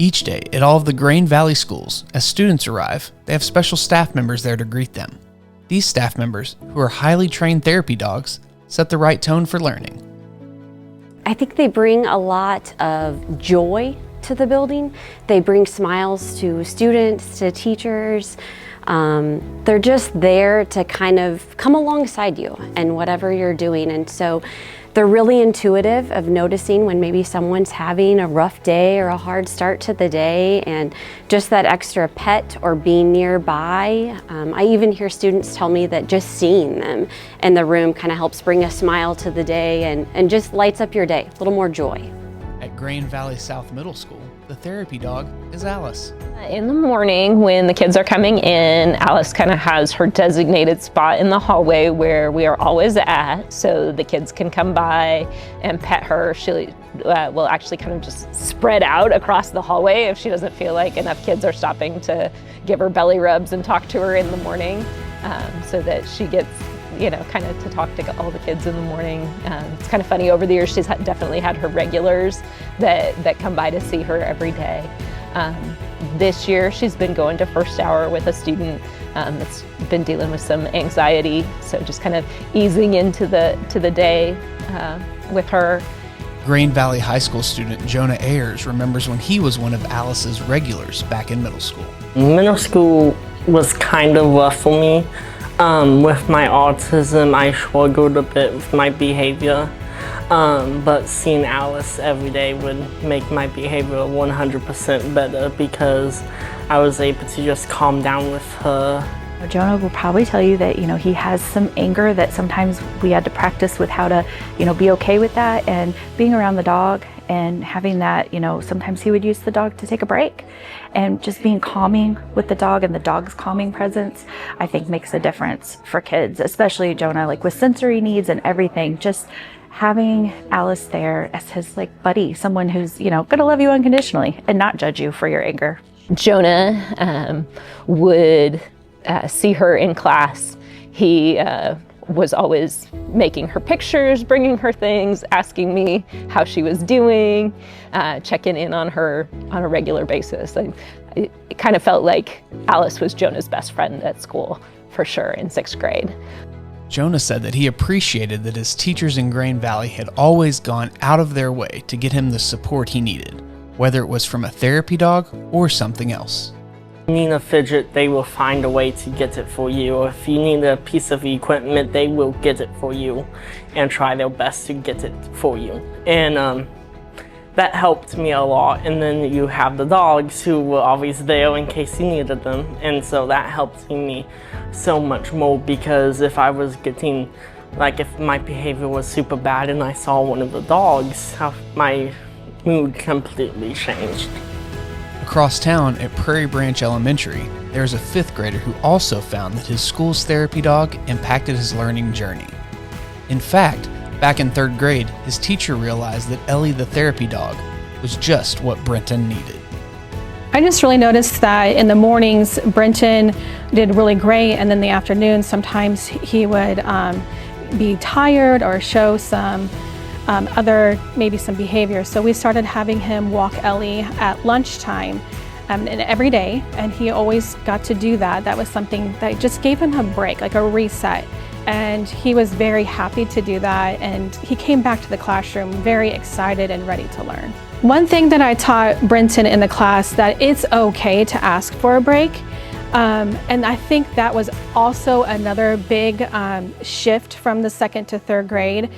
Each day, at all of the Grain Valley schools, as students arrive, they have special staff members there to greet them. These staff members, who are highly trained therapy dogs, set the right tone for learning. I think they bring a lot of joy to the building. They bring smiles to students, to teachers. They're just there to kind of come alongside you and whatever you're doing. And so they're really intuitive of noticing when maybe someone's having a rough day or a hard start to the day, and just that extra pet or being nearby. I even hear students tell me that just seeing them in the room kind of helps bring a smile to the day and just lights up your day, a little more joy. At Grain Valley South Middle School, the therapy dog is Alice. In the morning when the kids are coming in, Alice kind of has her designated spot in the hallway where we are always at, so the kids can come by and pet her. She will actually kind of just spread out across the hallway if she doesn't feel like enough kids are stopping to give her belly rubs and talk to her in the morning, so that she gets kind of to talk to all the kids in the morning. It's kind of funny, over the years she's definitely had her regulars that come by to see her every day. This year she's been going to first hour with a student that's been dealing with some anxiety, so just kind of easing into the day with her. Grain Valley High School student Jonah Ayers remembers when he was one of Alice's regulars back in middle school. Middle school was kind of rough for me. With my autism, I struggled a bit with my behavior, but seeing Alice every day would make my behavior 100% better because I was able to just calm down with her. Jonah will probably tell you that, he has some anger that sometimes we had to practice with how to, be okay with that, and being around the dog and having that, sometimes he would use the dog to take a break, and just being calming with the dog and the dog's calming presence, I think makes a difference for kids, especially Jonah, like with sensory needs and everything. Just having Alice there as his buddy, someone who's, gonna love you unconditionally and not judge you for your anger. Jonah would see her in class. He was always making her pictures, bringing her things, asking me how she was doing, checking in on her on a regular basis. It kind of felt like Alice was Jonah's best friend at school, for sure, in 6th grade. Jonah said that he appreciated that his teachers in Grain Valley had always gone out of their way to get him the support he needed, whether it was from a therapy dog or something else. If you need a fidget, they will find a way to get it for you. Or if you need a piece of equipment, they will get it for you and try their best to get it for you. And that helped me a lot. And then you have the dogs who were always there in case you needed them. And so that helped me so much more, because if I was getting, if my behavior was super bad and I saw one of the dogs, my mood completely changed. Across town at Prairie Branch Elementary, there's a 5th grader who also found that his school's therapy dog impacted his learning journey. In fact, back in 3rd grade, his teacher realized that Ellie the therapy dog was just what Brenton needed. I just really noticed that in the mornings, Brenton did really great, and then the afternoon, sometimes he would be tired or show some maybe some behavior. So we started having him walk Ellie at lunchtime and every day, and he always got to do that. That was something that just gave him a break, like a reset. And he was very happy to do that, and he came back to the classroom very excited and ready to learn. One thing that I taught Brenton in the class, that it's okay to ask for a break. And I think that was also another big shift from the 2nd to 3rd grade.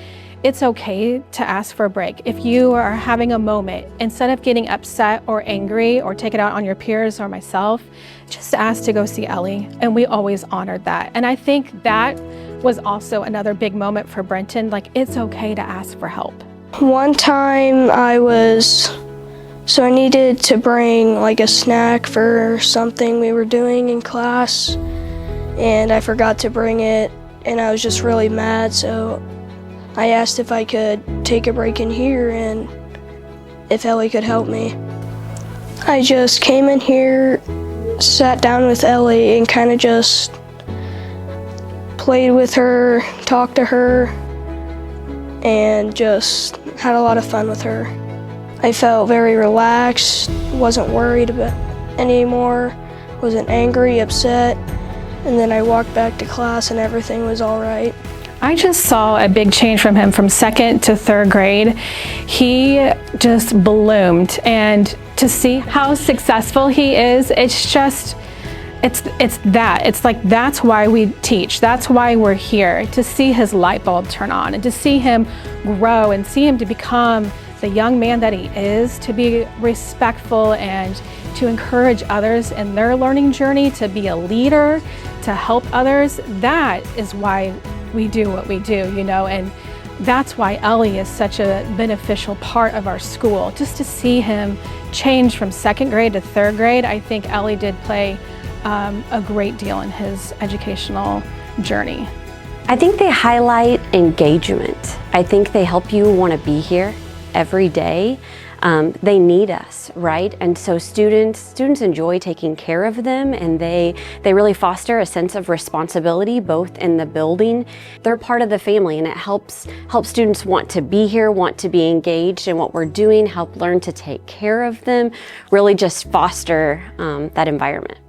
It's okay to ask for a break. If you are having a moment, instead of getting upset or angry or take it out on your peers or myself, just ask to go see Ellie. And we always honored that. And I think that was also another big moment for Brenton. It's okay to ask for help. One time I needed to bring a snack for something we were doing in class, and I forgot to bring it, and I was just really mad, so I asked if I could take a break in here and if Ellie could help me. I just came in here, sat down with Ellie, and kind of just played with her, talked to her, and just had a lot of fun with her. I felt very relaxed, wasn't worried about anymore, wasn't angry, upset, and then I walked back to class and everything was all right. I just saw a big change from him from 2nd to 3rd grade. He just bloomed, and to see how successful he is, it's just, it's like that's why we teach. That's why we're here, to see his light bulb turn on and to see him grow and see him to become the young man that he is, to be respectful and to encourage others in their learning journey, to be a leader, to help others. That is why we do what we do, you know, and that's why Ellie is such a beneficial part of our school. Just to see him change from 2nd grade to 3rd grade, I think Ellie did play a great deal in his educational journey. I think they highlight engagement. I think they help you want to be here every day. They need us, right? And so students enjoy taking care of them, and they really foster a sense of responsibility both in the building. They're part of the family, and it helps students want to be here, want to be engaged in what we're doing, help learn to take care of them, really just foster that environment.